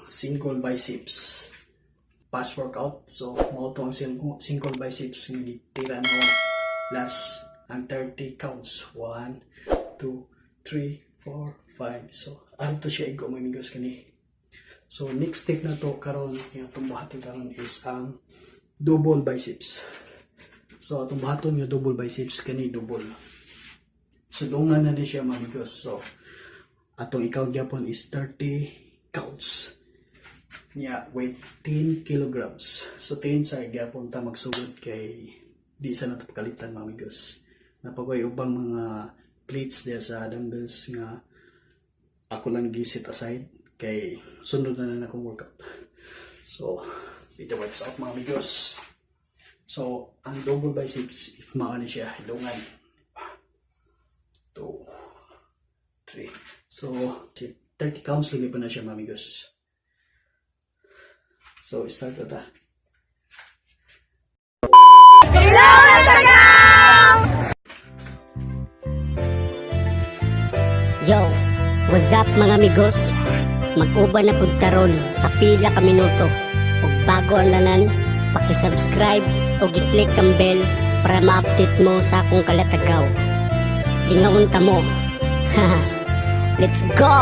single biceps past workout. So mo to ang single biceps nga tira no last ang 30 counts. 1 2 3 4 5. So ano to siya igo mga amigos kani. So next step na to karon yung tumbahaton karon is ang double biceps. So tumbahaton yung double biceps kani double. So dungan na din siya mga amigos. So atong i-count gyapon is 30 counts. Yeah, weight 10 kilograms. So 10 sa gyapon ta magsugod kay di sa nato pakalitan mga amigos. Napagway ubang mga plates there sa dumbbells nga ako lang gisit aside kay sunod na akong workout. So it works out mga amigos. So ang double biceps if maano siya hilungan 2 3. So 30 counts lagi pa na siya mga amigos. So start na ta. Hello, Latagaw! Yo, what's up mga amigos? Mag-uban na pud karon sa pila ka minuto. Ug bago ang tanan, paki-subscribe ug i-click ang bell para ma-update mo sa akong kalatagaw. Tingawon ta mo. Let's go!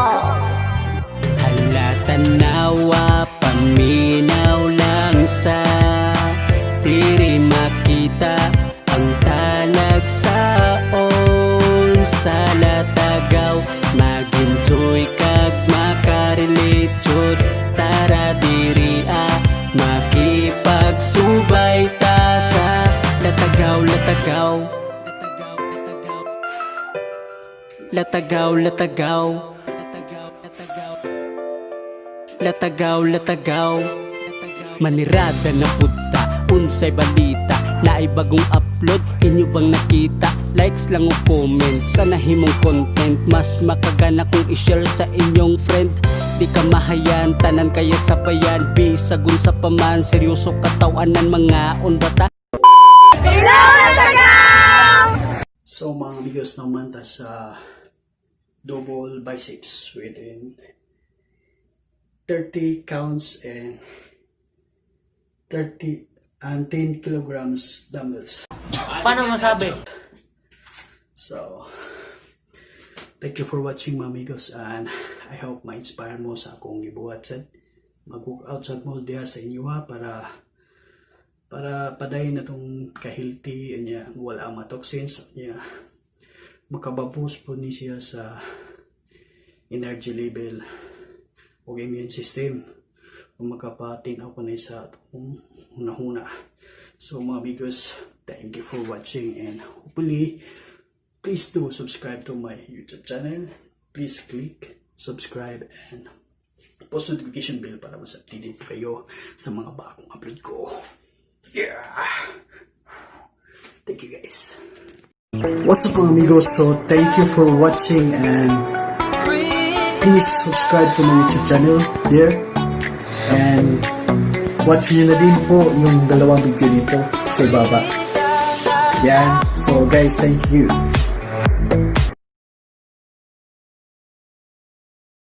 Hala tanawa, paminaw lang sa diri makita ang talag saon sa Latagaw. Mag-enjoy kag makarelate jud tara diri makipagsubay ta sa Latagaw, Latagaw. Latagaw, Latagaw. Latagaw, Latagaw. Manirada na punta, unsay balita, naay bagong upload, inyo bang nakita? Likes lang o comment sa nahimong content, mas makagana kung i-share sa inyong friend. Di ka mahayan, tanan kaya sabayan, bisagun sa paman, seryoso katawanan mga onbata. Hello, Latagaw! So mga amigos naman ta sa double biceps within 30 counts and 10 kilograms dumbbells. Paano masabi? So thank you for watching mga amigos, and I hope ma-inspire mo sa akong gibuhat sa mag-workout sa mo diha sa inyo para padayon na tong ka-healthy niya, wala ang toxins niya, makababoost po ni siya sa energy level o immune system o makapatinaw ko na sa atong hunahuna. So mga amigos, thank you for watching, and hopefully please do subscribe to my YouTube channel. Please click subscribe and post notification bell para mas updated po kayo sa mga bagong upload ko. Yeah! Thank you guys. What's up mga amigos? So thank you for watching, and please subscribe to my YouTube channel there, and watch nyo na din po yung dalawang video nito sa ibaba. Yan. So guys, thank you.